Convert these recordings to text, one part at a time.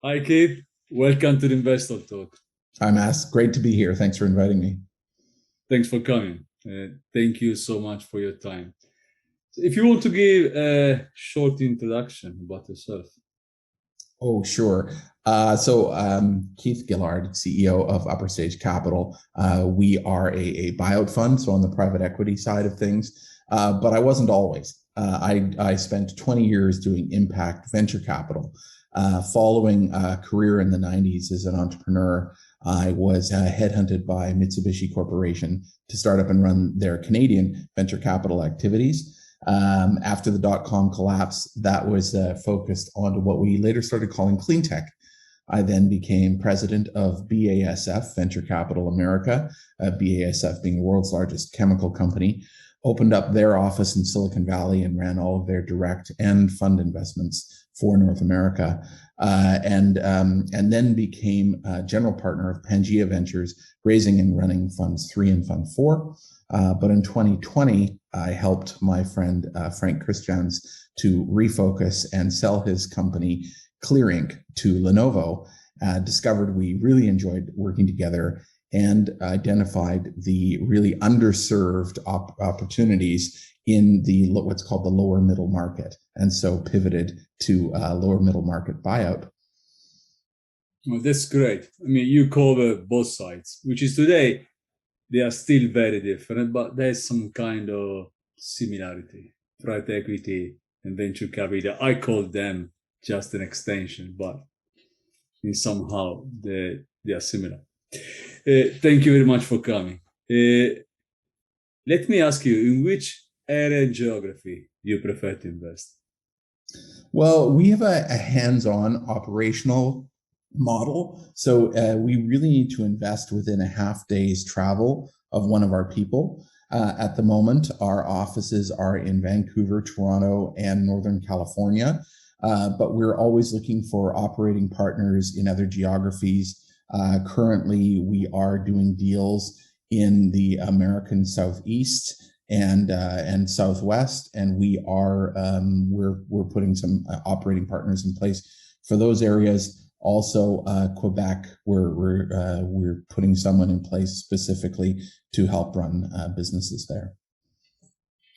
Hi, Keith. Welcome to the Investor Talk. I'm asked. Great to be here. Thanks for inviting me. Thanks for coming. Thank you so much for your time. So if you want to give a short introduction about yourself. Oh, sure. Keith Gillard, CEO of Upper Stage Capital. We are a buyout fund, so on the private equity side of things. But I wasn't always. I spent 20 years doing impact venture capital. Following a career in the 90s as an entrepreneur, I was headhunted by Mitsubishi Corporation to start up and run their Canadian venture capital activities. After the dot-com collapse, that was focused onto what we later started calling clean tech. I then became president of BASF, Venture Capital America, BASF being the world's largest chemical company, opened up their office in Silicon Valley and ran all of their direct and fund investments for North America, and then became general partner of Pangea Ventures, raising and running Funds 3 and Fund 4. But in 2020, I helped my friend Frank Christians to refocus and sell his company Clear Inc. to Lenovo. Discovered we really enjoyed working together and identified the really underserved opportunities in the what's called the lower middle market, and so pivoted to lower middle market buyout. Well, that's great. I mean, you cover both sides, which is today they are still very different, but there's some kind of similarity. Private equity and venture capital, I call them just an extension, but in somehow they are similar. Thank you very much for coming. Let me ask you, in which area and geography you prefer to invest? Well, we have a hands-on operational model. So we really need to invest within a half day's travel of one of our people. At the moment, our offices are in Vancouver, Toronto, and Northern California. But we're always looking for operating partners in other geographies. Currently, we are doing deals in the American Southeast and Southwest, and we're putting some operating partners in place for those areas. Also, Quebec, we're putting someone in place specifically to help run businesses there.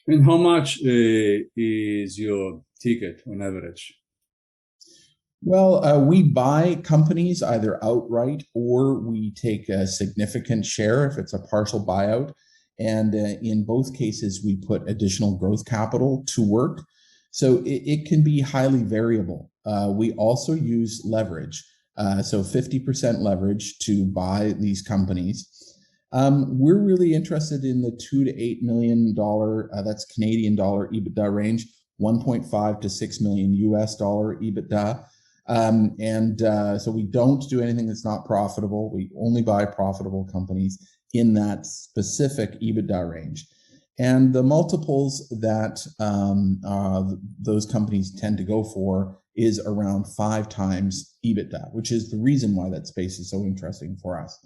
And how much is your ticket on average? Well, we buy companies either outright or we take a significant share if it's a partial buyout. And in both cases, we put additional growth capital to work. So it can be highly variable. We also use leverage, so 50% leverage to buy these companies. We're really interested in the $2 to $8 million, that's Canadian dollar EBITDA range, 1.5 to 6 million US dollar EBITDA. So we don't do anything that's not profitable. We only buy profitable companies in that specific EBITDA range. And the multiples that those companies tend to go for is around 5 times EBITDA, which is the reason why that space is so interesting for us.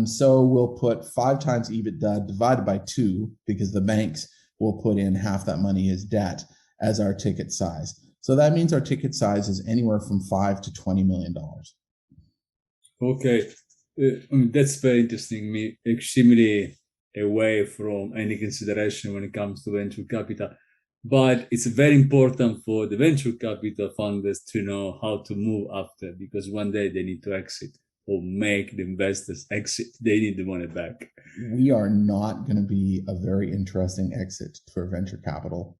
So we'll put 5 times EBITDA divided by 2, because the banks will put in half that money as debt as our ticket size. So that means our ticket size is anywhere from $5 to $20 million. Okay, that's very interesting. Me extremely away from any consideration when it comes to venture capital, but it's very important for the venture capital funders to know how to move after, because one day they need to exit or make the investors exit. They need the money back. We are not going to be a very interesting exit for a venture capital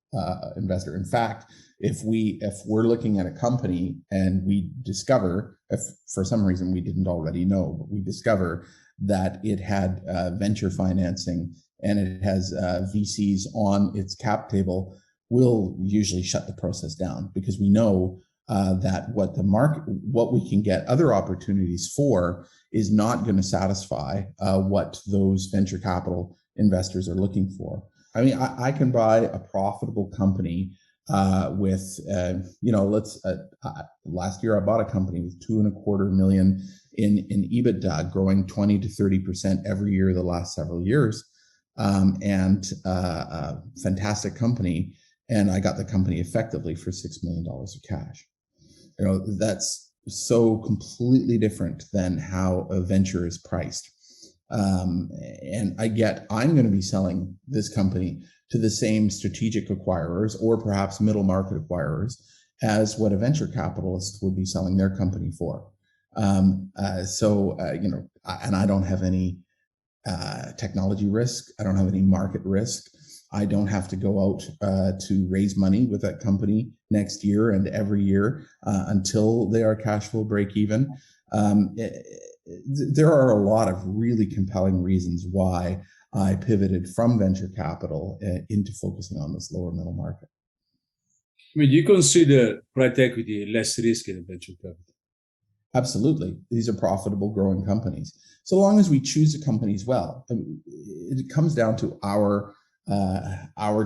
investor. In fact, if we're looking at a company and we discover, if for some reason we didn't already know, but we discover that it had venture financing and it has VCs on its cap table, we'll usually shut the process down, because we know that what we can get other opportunities for is not going to satisfy what those venture capital investors are looking for. I mean, I can buy a profitable company with, last year I bought a company with $2.25 million in Ebitda, growing 20 to 30% every year the last several years, and a fantastic company. And I got the company effectively for $6 million of cash. That's so completely different than how a venture is priced. And I'm going to be selling this company to the same strategic acquirers or perhaps middle market acquirers as what a venture capitalist would be selling their company for. And I don't have any technology risk. I don't have any market risk. I don't have to go out to raise money with that company next year and every year until they are cash flow break even. There are a lot of really compelling reasons why I pivoted from venture capital into focusing on this lower middle market. I mean, you consider private equity less risky than venture capital? Absolutely. These are profitable, growing companies. So long as we choose the companies well, it comes down to our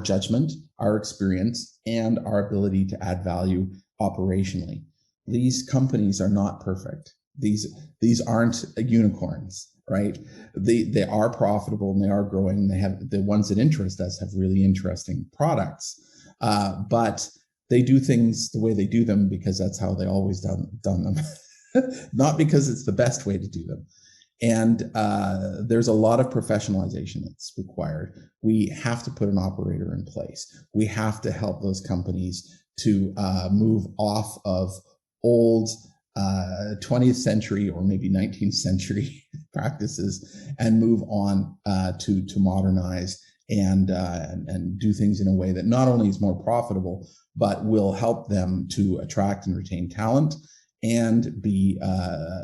judgment, our experience, and our ability to add value operationally. These companies are not perfect. These aren't unicorns, right? They are profitable and they are growing. They have the ones that interest us have really interesting products, but they do things the way they do them because that's how they always done them. Not because it's the best way to do them. And there's a lot of professionalization that's required. We have to put an operator in place. We have to help those companies to move off of old 20th century or maybe 19th century practices and move on to modernize and do things in a way that not only is more profitable, but will help them to attract and retain talent and be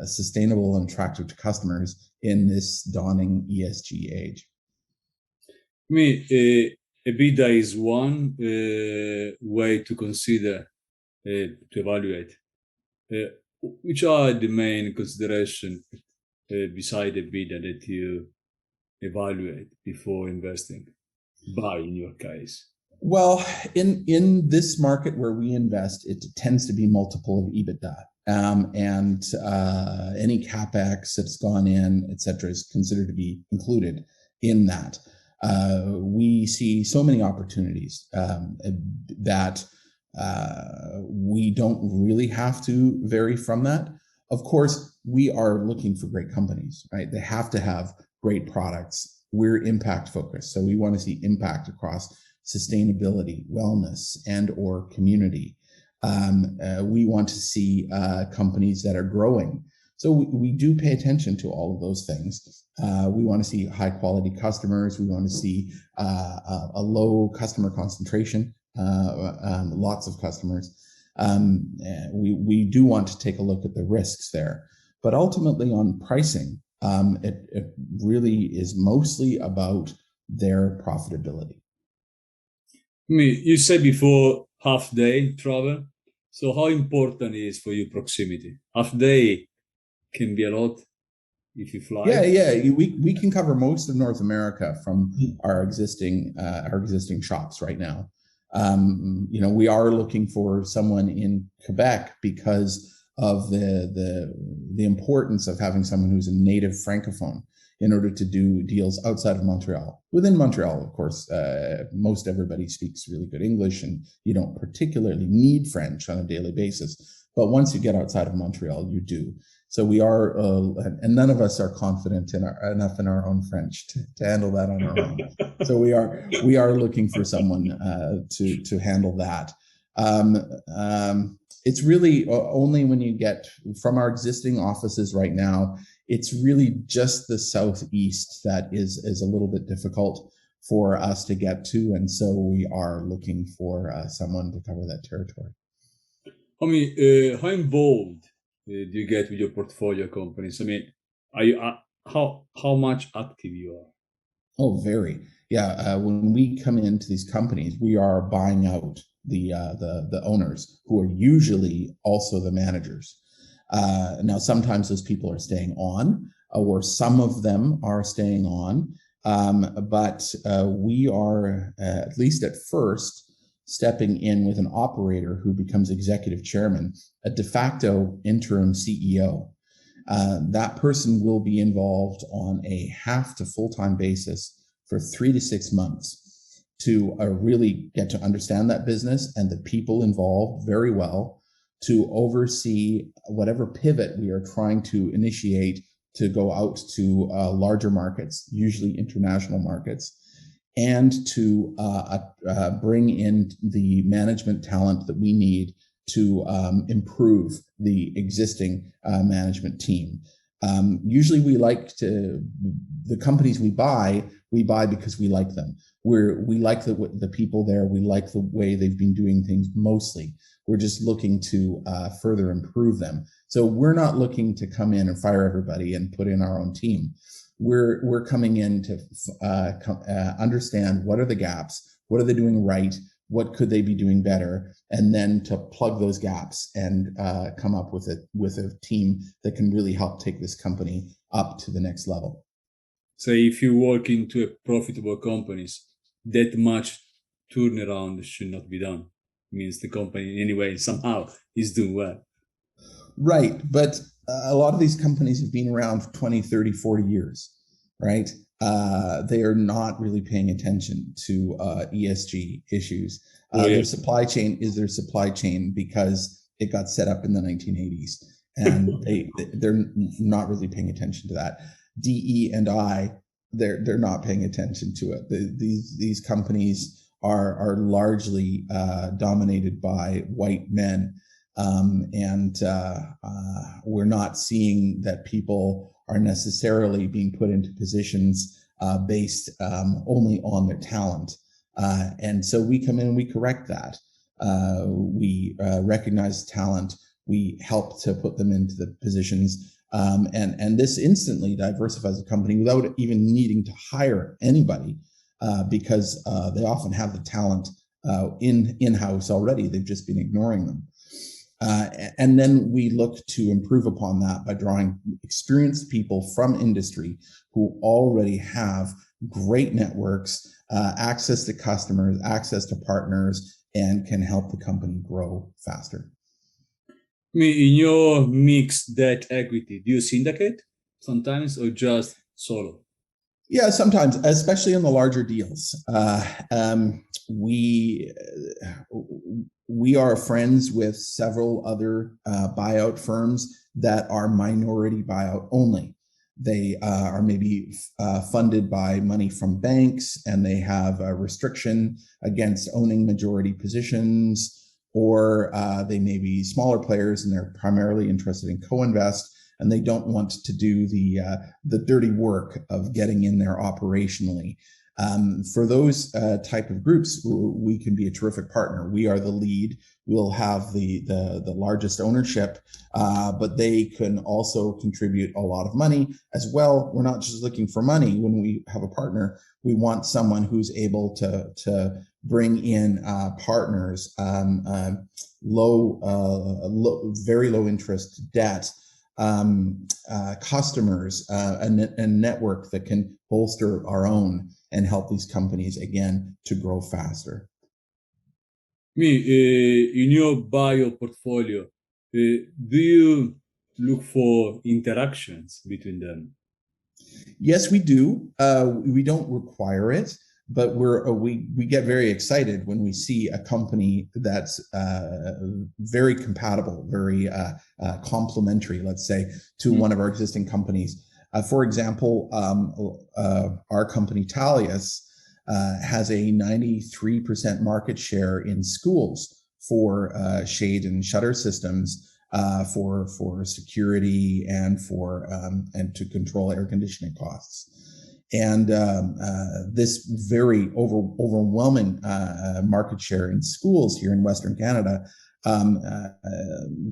sustainable and attractive to customers in this dawning ESG age. I mean, Ebitda is one way to consider, to evaluate. Which are the main considerations beside Ebitda that you evaluate before investing? Buy, in your case. Well, in this market where we invest, it tends to be multiple of Ebitda. And any capex that's gone in, et cetera, is considered to be included in that. We see so many opportunities that we don't really have to vary from that. Of course, we are looking for great companies, right? They have to have great products. We're impact focused, so we want to see impact across sustainability, wellness, and or community. We want to see companies that are growing. So we do pay attention to all of those things. We want to see high quality customers. We want to see a low customer concentration, lots of customers. We do want to take a look at the risks there. But ultimately on pricing, it really is mostly about their profitability. I mean, you said before half day travel. So how important is for you proximity? Half day can be a lot if you fly. Yeah. We can cover most of North America from our existing shops right now. We are looking for someone in Quebec because of the importance of having someone who's a native francophone in order to do deals outside of Montreal. Within Montreal, of course, most everybody speaks really good English, and you don't particularly need French on a daily basis. But once you get outside of Montreal, you do. So we are, and none of us are confident enough in our own French to handle that on our own. So we are looking for someone to handle that. It's really only when you get from our existing offices right now, it's really just the southeast that is a little bit difficult for us to get to. And so we are looking for someone to cover that territory. I mean, how involved do you get with your portfolio companies? I mean, are you how much active you are? Oh, very. Yeah. When we come into these companies, we are buying out the owners, who are usually also the managers. Now, sometimes those people are staying on, or some of them are staying on, but we are, at least at first, stepping in with an operator who becomes executive chairman, a de facto interim CEO. That person will be involved on a half to full-time basis for 3 to 6 months to really get to understand that business and the people involved very well, to oversee whatever pivot we are trying to initiate to go out to larger markets, usually international markets, and to bring in the management talent that we need to improve the existing management team. Usually the companies we buy because we like them. We like the people there. We like the way they've been doing things mostly. We're just looking to further improve them. So we're not looking to come in and fire everybody and put in our own team. We're coming in to understand what are the gaps, what are they doing right, what could they be doing better, and then to plug those gaps and come up with a team that can really help take this company up to the next level. So if you work into a profitable companies, that much turnaround should not be done. It means the company in any way somehow is doing well. Right, but a lot of these companies have been around for 20, 30, 40 years, right? They are not really paying attention to ESG issues. Their supply chain is their supply chain because it got set up in the 1980s, and they're not really paying attention to that. DE and I, they're not paying attention to it. These companies are largely dominated by white men. We're not seeing that people are necessarily being put into positions based only on their talent. And so we come in and we correct that. We recognize talent. We help to put them into the positions. And this instantly diversifies the company without even needing to hire anybody because they often have the talent in-house already. They've just been ignoring them. And then we look to improve upon that by drawing experienced people from industry who already have great networks, access to customers, access to partners, and can help the company grow faster. I mean, in your mixed debt equity, do you syndicate sometimes or just solo? Yeah, sometimes, especially in the larger deals. We are friends with several other buyout firms that are minority buyout only. They are maybe funded by money from banks, and they have a restriction against owning majority positions, or they may be smaller players and they're primarily interested in co-invest, and they don't want to do the dirty work of getting in there operationally. For those type of groups, we can be a terrific partner. We are the lead. We'll have the largest ownership, but they can also contribute a lot of money as well. We're not just looking for money when we have a partner. We want someone who's able to bring in partners, very low interest debt, customers, a network that can bolster our own and help these companies again to grow faster. In your bio portfolio, do you look for interactions between them? Yes, we do. We don't require it, but we get very excited when we see a company that's very compatible, very complementary, let's say, to one of our existing companies. For example, our company Talius has a 93% market share in schools for shade and shutter systems for security and and to control air conditioning costs. And this very overwhelming market share in schools here in Western Canada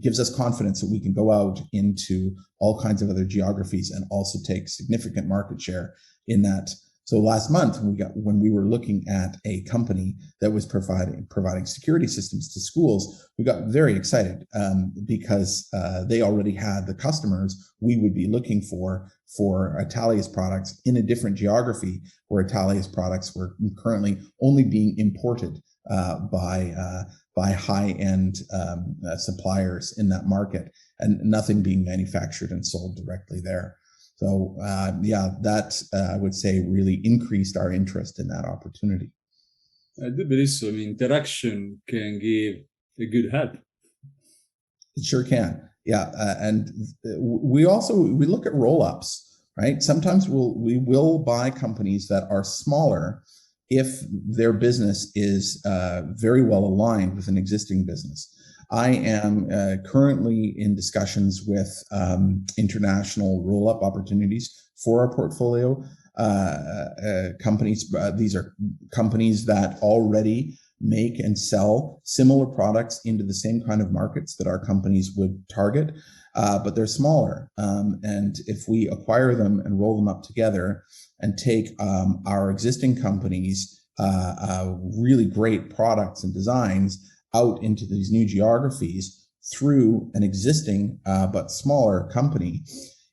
gives us confidence that we can go out into all kinds of other geographies and also take significant market share in that. So last month, when we were looking at a company that was providing security systems to schools, we got very excited because they already had the customers we would be looking for Talius products in a different geography, where Talius products were currently only being imported by high-end suppliers in that market, and nothing being manufactured and sold directly there. So that I would say really increased our interest in that opportunity. I do believe so. I mean, interaction can give a good help. It sure can. Yeah, and we look at roll-ups, right? Sometimes we will buy companies that are smaller if their business is very well aligned with an existing business. I am currently in discussions with international roll-up opportunities for our portfolio companies. These are companies that already make and sell similar products into the same kind of markets that our companies would target, but they're smaller. And if we acquire them and roll them up together and take our existing companies' really great products and designs out into these new geographies through an existing but smaller company,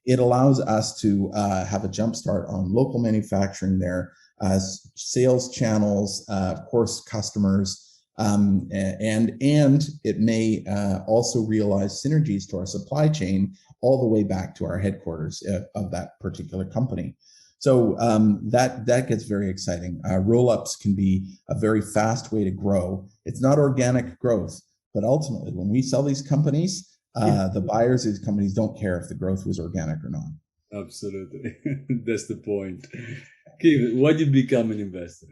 it allows us to have a jump start on local manufacturing there, sales channels, of course, customers, and it may also realize synergies to our supply chain all the way back to our headquarters of that particular company. So that gets very exciting. Roll-ups can be a very fast way to grow. It's not organic growth, but ultimately, when we sell these companies, the buyers of these companies don't care if the growth was organic or not. Absolutely. That's the point. Keith, why did you become an investor?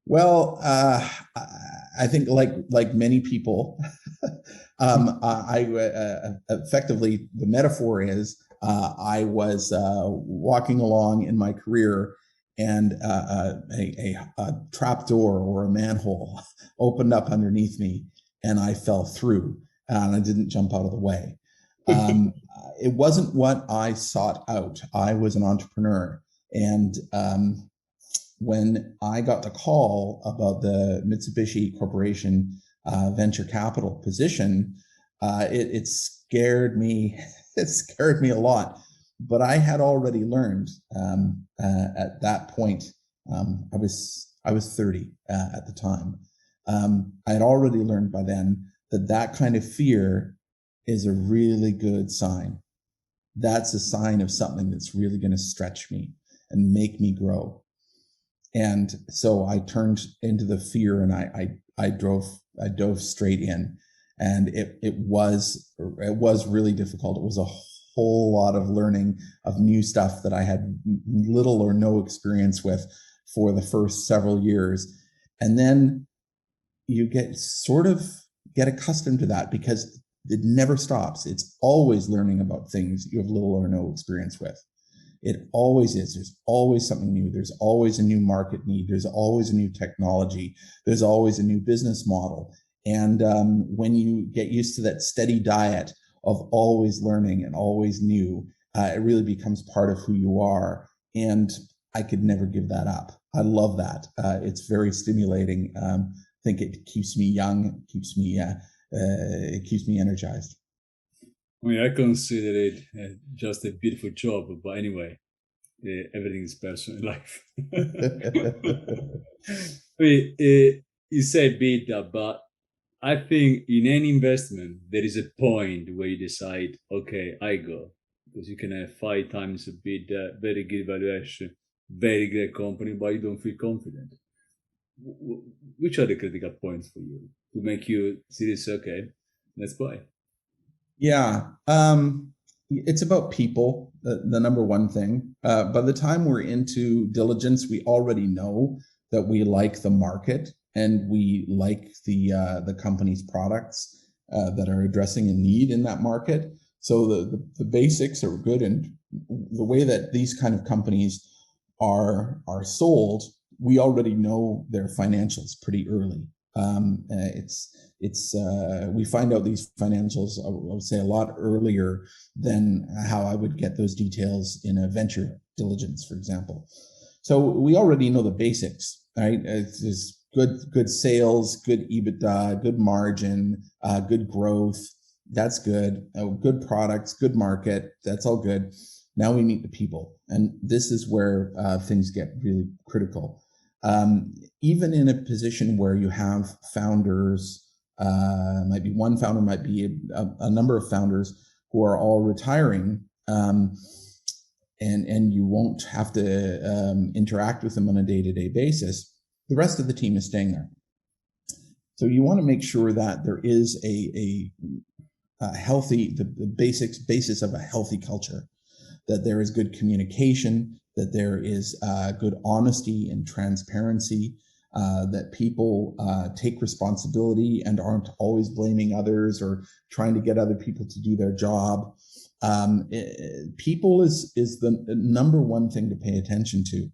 Well, I think like many people, I effectively, the metaphor is I was walking along in my career, and a trap door or a manhole opened up underneath me, and I fell through, and I didn't jump out of the way. It wasn't what I sought out. I was an entrepreneur, and when I got the call about the Mitsubishi Corporation venture capital position, it scared me. It scared me a lot. But I had already learned at that point. I was 30 at the time. I had already learned by then that kind of fear is a really good sign. That's a sign of something that's really going to stretch me and make me grow. And so I turned into the fear, and I dove straight in, and it was really difficult. It was a whole lot of learning of new stuff that I had little or no experience with for the first several years. And then you get accustomed to that, because it never stops. It's always learning about things you have little or no experience with. It always is. There's always something new. There's always a new market need. There's always a new technology. There's always a new business model. And when you get used to that steady diet of always learning and always new, it really becomes part of who you are. And I could never give that up. I love that. It's very stimulating. I think it keeps me young. It keeps me energized. I mean, I consider it just a beautiful job, but anyway, everything is personal in life. I mean, you say Ebitda, but I think in any investment, there is a point where you decide, okay, I go. Because you can have 5 times Ebitda, very good valuation, very great company, but you don't feel confident. Which are the critical points for you to make you serious? Okay, let's buy. Yeah. It's about people, the number one thing. By the time we're into diligence, we already know that we like the market and we like the company's products that are addressing a need in that market. So the basics are good, and the way that these kind of companies are sold, we already know their financials pretty early. We find out these financials, I would say, a lot earlier than how I would get those details in a venture diligence, for example. So we already know the basics, right? It's good sales, good Ebitda, good margin, good growth. That's good. Good products, good market. That's all good. Now we meet the people, and this is where things get really critical. Even in a position where you have founders, might be one founder, might be a number of founders who are all retiring, and you won't have to interact with them on a day-to-day basis, the rest of the team is staying there. So you want to make sure that there is a healthy, the basis of a healthy culture, that there is good communication, that there is good honesty and transparency, that people take responsibility and aren't always blaming others or trying to get other people to do their job. People is the number one thing to pay attention to.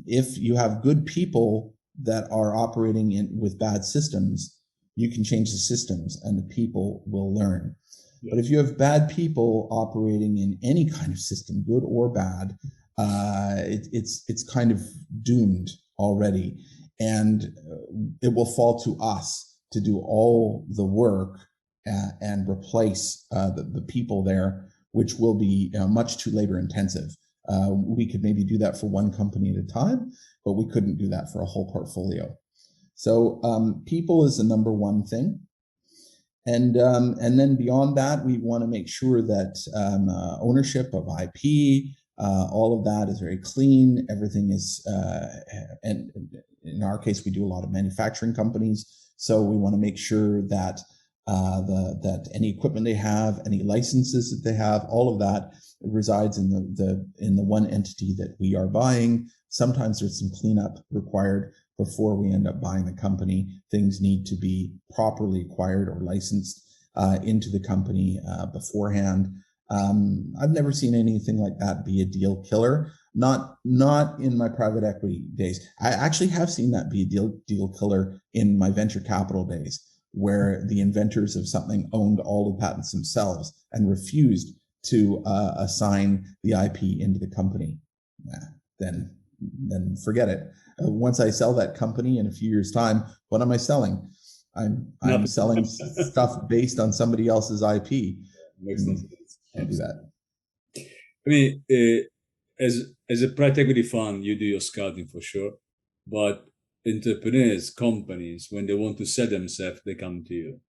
If you have good people that are operating with bad systems, you can change the systems and the people will learn. Yeah. But if you have bad people operating in any kind of system, good or bad, it's kind of doomed already. And it will fall to us to do all the work and replace the people there, which will be much too labor intensive. We could maybe do that for one company at a time, but we couldn't do that for a whole portfolio. So people is the number one thing. And then beyond that, we want to make sure that ownership of IP, all of that is very clean. Everything is, and in our case, we do a lot of manufacturing companies. So we want to make sure that that any equipment they have, any licenses that they have, all of that resides in the one entity that we are buying. Sometimes there's some cleanup required before we end up buying the company. Things need to be properly acquired or licensed into the company beforehand. I've never seen anything like that be a deal killer. Not in my private equity days. I actually have seen that be a deal killer in my venture capital days, where the inventors of something owned all the patents themselves and refused to assign the IP into the company. Then forget it. Once I sell that company in a few years' time, what am I selling? I'm selling stuff based on somebody else's IP. Makes no sense. Can't do that. I mean, as a private equity fund, you do your scouting for sure, but entrepreneurs, companies, when they want to sell themselves, they come to you.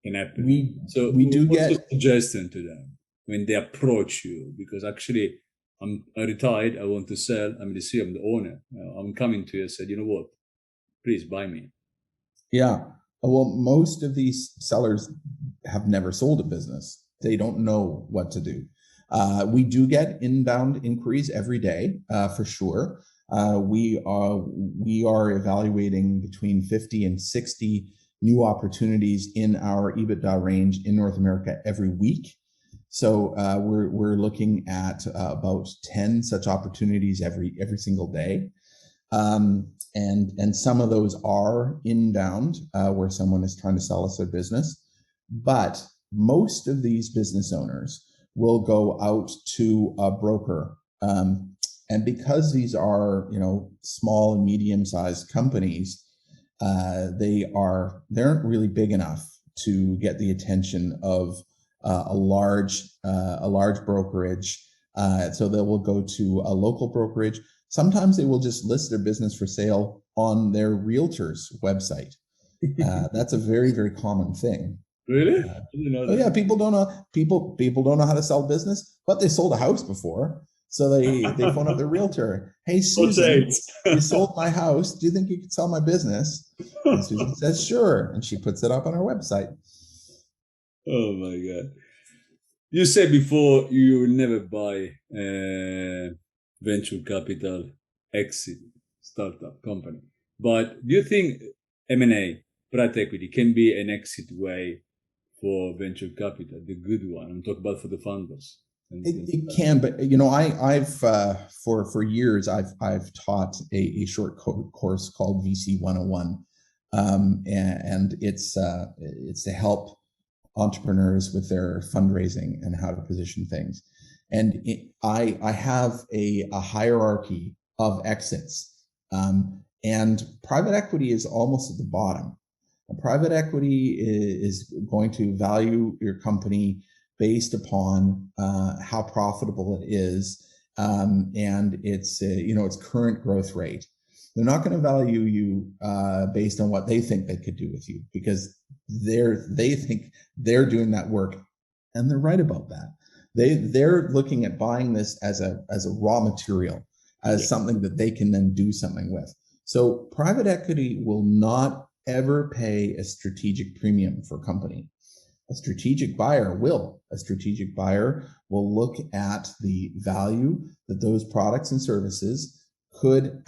Can happen. What's your suggestion to them when they approach you? Because actually, I retired, I want to sell, I'm the CEO, I'm the owner. I'm coming to you and said, you know what, please buy me. Yeah. Well, most of these sellers have never sold a business. They don't know what to do. We do get inbound inquiries every day, for sure. We are evaluating between 50 and 60 new opportunities in our Ebitda range in North America every week. So we're looking at about 10 such opportunities every single day. And some of those are inbound, where someone is trying to sell us their business. But most of these business owners will go out to a broker. And because these are, small and medium-sized companies, they aren't really big enough to get the attention of a large brokerage. So they will go to a local brokerage. Sometimes they will just list their business for sale on their realtor's website. That's a very, very common thing. Really? I didn't know that. Oh yeah, people don't know how to sell business, but they sold a house before. So they phone up their realtor. Hey, Susan, you sold my house. Do you think you could sell my business? And Susan says, sure. And she puts it up on her website. Oh my God. You said before you will never buy venture capital exit startup company. But do you think M&A, private equity, can be an exit way for venture capital, the good one? I'm talking about for the funders. It can, but I've for years I've taught a short course called VC 101, and it's to help entrepreneurs with their fundraising and how to position things. And I have a hierarchy of exits, and private equity is almost at the bottom. Private equity is going to value your company based upon how profitable it is, and its its current growth rate. They're not going to value you based on what they think they could do with you, because they think they're doing that work, and they're right about that. They're looking at buying this as a raw material, as something that they can then do something with. So private equity will not ever pay a strategic premium for a company. A strategic buyer will. A strategic buyer will look at the value that those products and services could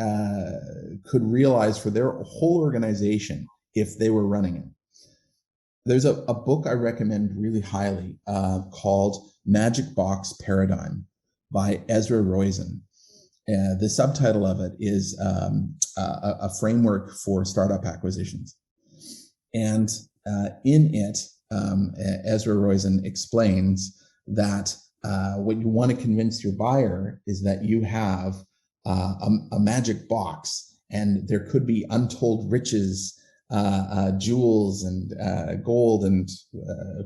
realize for their whole organization if they were running it. There's a book I recommend really highly called Magic Box Paradigm by Ezra Roizen. The subtitle of it is a framework for startup acquisitions. And in it, Ezra Roizen explains that what you want to convince your buyer is that you have a magic box, and there could be untold riches, jewels and gold and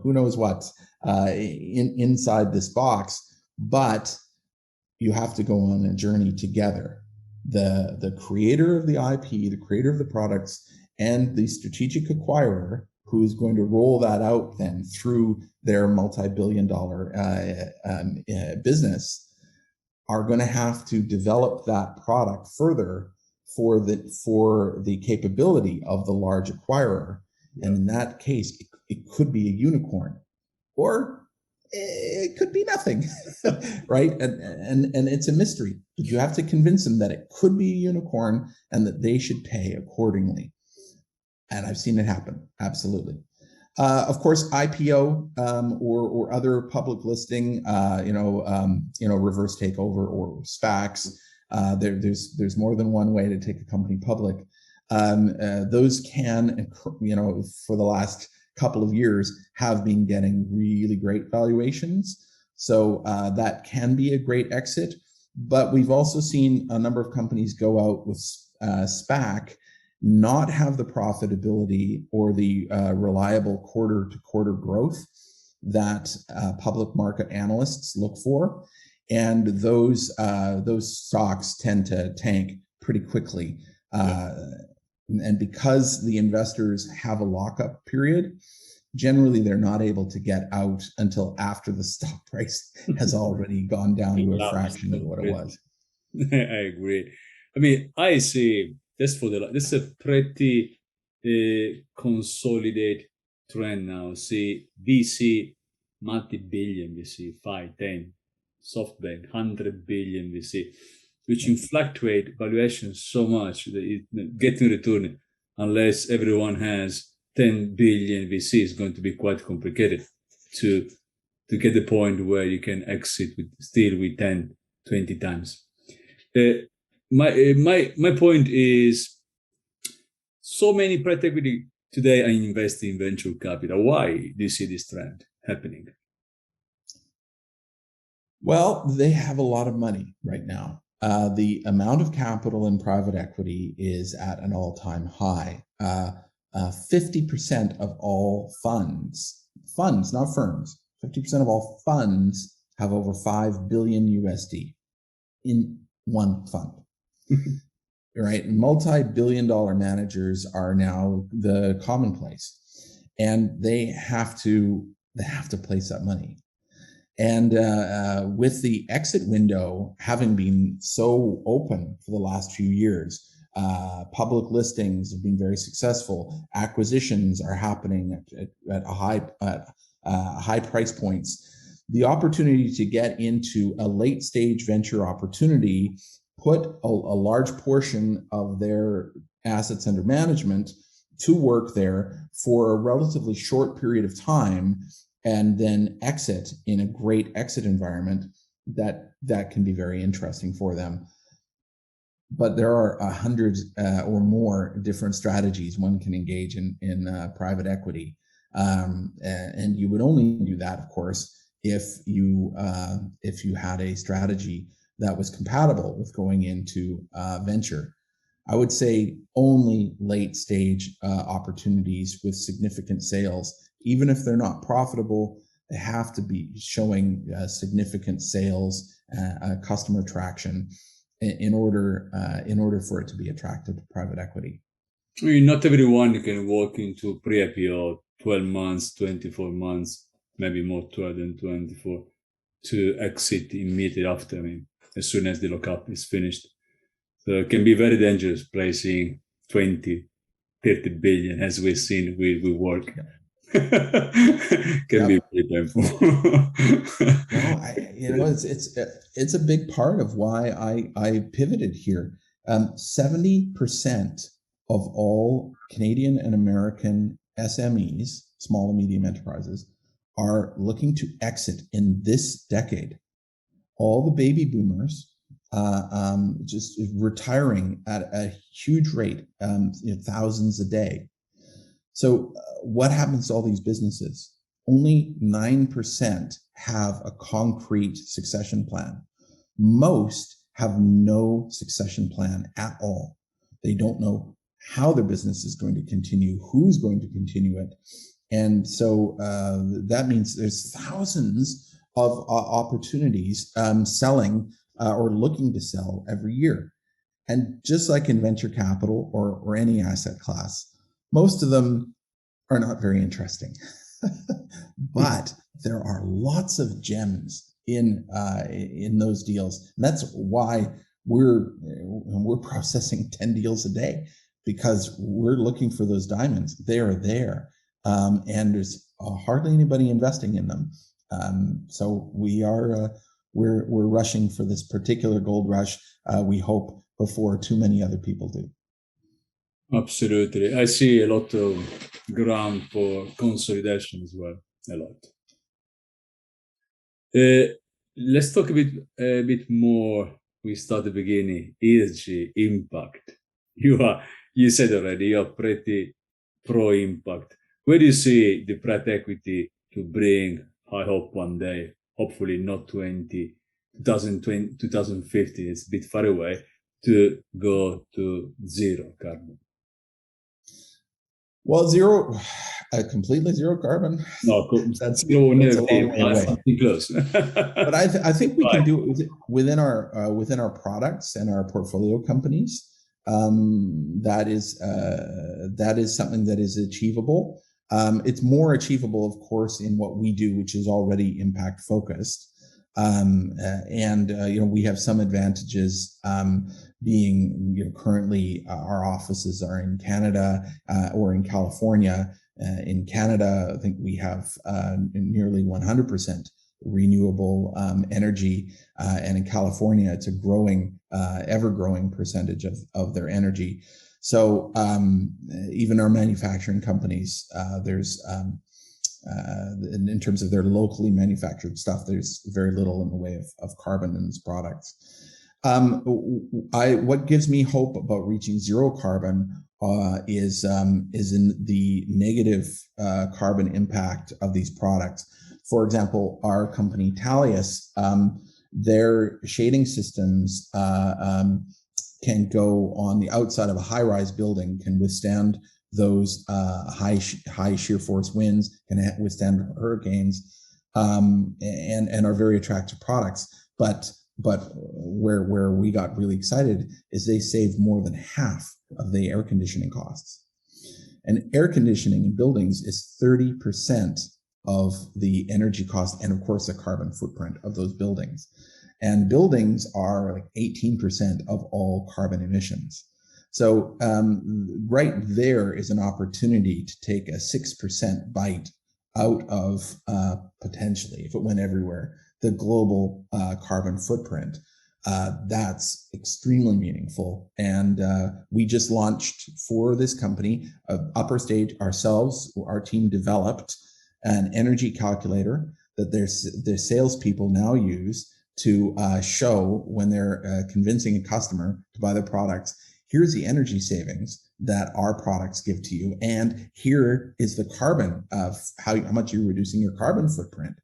who knows what inside this box, but you have to go on a journey together. The creator of the IP, the creator of the products, and the strategic acquirer who is going to roll that out then through their multi-billion-dollar business are going to have to develop that product further for the capability of the large acquirer. Yeah. And in that case, it could be a unicorn, or it could be nothing, right? And it's a mystery, but you have to convince them that it could be a unicorn and that they should pay accordingly. And I've seen it happen, absolutely. Of course, IPO or other public listing, reverse takeover or SPACs. There's more than one way to take a company public. Those can, for the last couple of years, have been getting really great valuations. So that can be a great exit. But we've also seen a number of companies go out with SPAC, not have the profitability or the reliable quarter-to-quarter growth that public market analysts look for, and those stocks tend to tank pretty quickly. And because the investors have a lockup period, generally they're not able to get out until after the stock price has already gone down to a fraction of what it was. I agree. I mean, I see this is a pretty consolidated trend now. See, VC, multi-billion VC, 5, 10, SoftBank, 100 billion VC, which fluctuate valuations so much that getting return, unless everyone has 10 billion VC, is going to be quite complicated to get the point where you can exit still with 10, 20 times. My point is, so many private equity today are investing in venture capital. Why do you see this trend happening? Well, they have a lot of money right now. The amount of capital in private equity is at an all-time high. 50% of all funds, not firms, 50% of all funds have over 5 billion USD in one fund. Right? Multi-billion-dollar managers are now the commonplace, and they have to place that money. And with the exit window having been so open for the last few years, public listings have been very successful. Acquisitions are happening at high price points. The opportunity to get into a late stage venture opportunity, put a large portion of their assets under management to work there for a relatively short period of time, and then exit in a great exit environment, that can be very interesting for them. But there are 100 or more different strategies one can engage in private equity, and you would only do that, of course, if you had a strategy that was compatible with going into venture. I would say only late stage opportunities with significant sales, even if they're not profitable, they have to be showing significant sales, customer traction in order for it to be attractive to private equity. I mean, not everyone can walk into pre-IPO 12 months, 24 months, maybe more 12 than 24 to exit immediately after. I mean, as soon as the lockup is finished. So it can be very dangerous placing 20, 30 billion, as we've seen with work. Can be pretty painful. No, it's a big part of why I pivoted here. 70% of all Canadian and American SMEs, small and medium enterprises, are looking to exit in this decade. All the baby boomers just retiring at a huge rate, thousands a day. So what happens to all these businesses? Only 9% have a concrete succession plan. Most have no succession plan at all. They don't know how their business is going to continue, who's going to continue it. And so that means there's thousands of opportunities selling or looking to sell every year. And just like in venture capital or any asset class, most of them are not very interesting. But there are lots of gems in those deals. And that's why we're processing 10 deals a day, because we're looking for those diamonds. They are there, and there's hardly anybody investing in them. So we're rushing for this particular gold rush. We hope before too many other people do. Absolutely. I see a lot of ground for consolidation as well. A lot. Let's talk a bit more. We start at the beginning. ESG impact. You said already you're pretty pro impact. Where do you see the private equity to bring? I hope one day, hopefully not 2020, 2050. It's a bit far away to go to zero carbon. Well, completely zero carbon. No, that's zero, that's a long way away. Something close. But I think we can do it within our products and our portfolio companies. That is something that is achievable. It's more achievable, of course, in what we do, which is already impact focused. We have some advantages, being currently our offices are in Canada or in California. In Canada, I think we have nearly 100% renewable energy, and in California, it's a growing, ever-growing percentage of their energy. So even our manufacturing companies, there's in terms of their locally manufactured stuff, there's very little in the way of carbon in these products. What gives me hope about reaching zero carbon is in the negative carbon impact of these products. For example, our company Talius, their shading systems can go on the outside of a high-rise building, can withstand those high shear force winds, can withstand hurricanes, and are very attractive products. But where we got really excited is they save more than half of the air conditioning costs. And air conditioning in buildings is 30% of the energy cost and, of course, the carbon footprint of those buildings. And buildings are like 18% of all carbon emissions. So right there is an opportunity to take a 6% bite out of potentially, if it went everywhere, the global carbon footprint. That's extremely meaningful. And we just launched for this company, Upper Stage ourselves, our team developed an energy calculator that their salespeople now use to show when they're convincing a customer to buy their products. Here's the energy savings that our products give to you. And here is the carbon of how much you're reducing your carbon footprint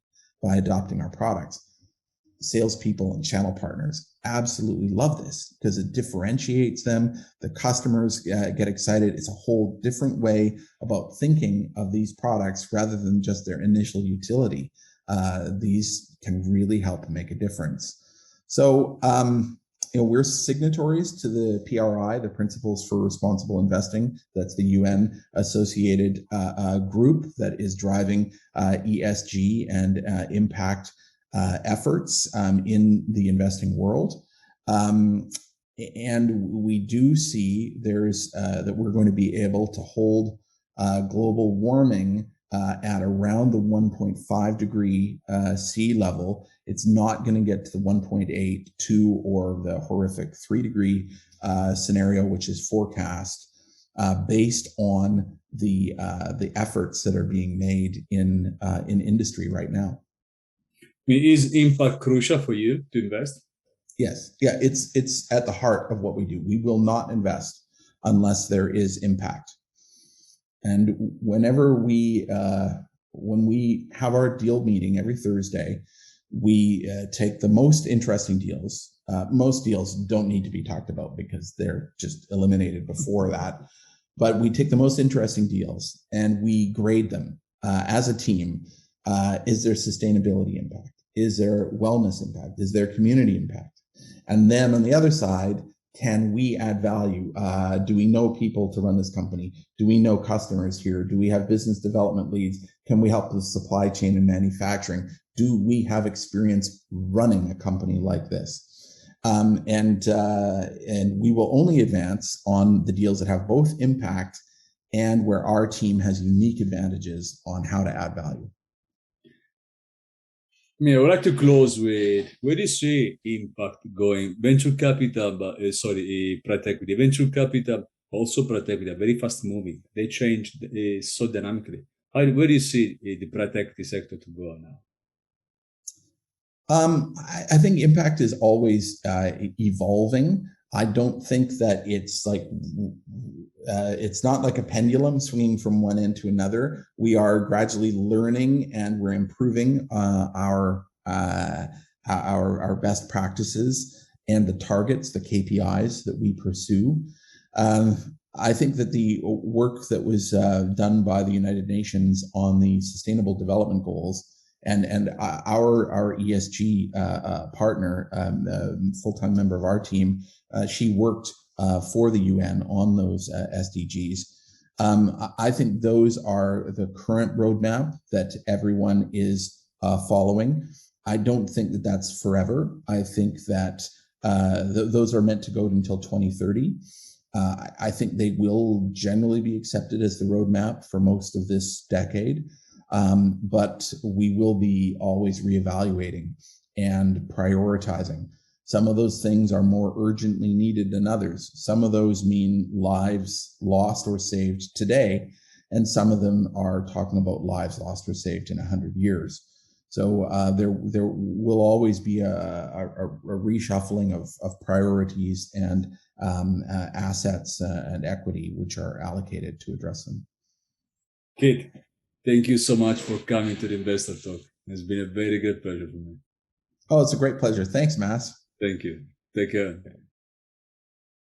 by adopting our products. Salespeople and channel partners absolutely love this because it differentiates them. The customers get excited. It's a whole different way about thinking of these products rather than just their initial utility. These can really help make a difference. So, we're signatories to the PRI, the Principles for Responsible Investing. That's the UN associated group that is driving ESG and impact efforts in the investing world. And we do see there's that we're going to be able to hold global warming at around the 1.5 degree sea level. It's not going to get to the 1.8, 2, or the horrific 3 degree scenario, which is forecast based on the efforts that are being made in industry right now. I mean, is impact crucial for you to invest? Yes. Yeah, it's at the heart of what we do. We will not invest unless there is impact. And whenever when we have our deal meeting every Thursday, we take the most interesting deals. Most deals don't need to be talked about because they're just eliminated before that. But we take the most interesting deals and we grade them as a team. Is there sustainability impact? Is there wellness impact? Is there community impact? And then on the other side, can we add value? Do we know people to run this company? Do we know customers here? Do we have business development leads? Can we help with supply chain and manufacturing? Do we have experience running a company like this? And we will only advance on the deals that have both impact and where our team has unique advantages on how to add value. I mean, I would like to close with where do you see impact going? Venture capital, private equity. Venture capital, also private equity, are very fast moving. They change so dynamically. Where do you see the private equity sector to go now? I think impact is always evolving. I don't think that it's like it's not like a pendulum swinging from one end to another. We are gradually learning and we're improving our best practices and the targets, the KPIs that we pursue. I think that the work that was done by the United Nations on the Sustainable Development Goals and our ESG partner, full-time member of our team, she worked for the UN on those SDGs. I think those are the current roadmap that everyone is following. I don't think that that's forever. I think that those are meant to go until 2030. I think they will generally be accepted as the roadmap for most of this decade. But we will be always reevaluating and prioritizing. Some of those things are more urgently needed than others. Some of those mean lives lost or saved today, and some of them are talking about lives lost or saved in 100 years. So there will always be a reshuffling of priorities and assets and equity which are allocated to address them. Kit, thank you so much for coming to the Investor Talk. It's been a very good pleasure for me. Oh, it's a great pleasure. Thanks, Mas. Thank you. Take care.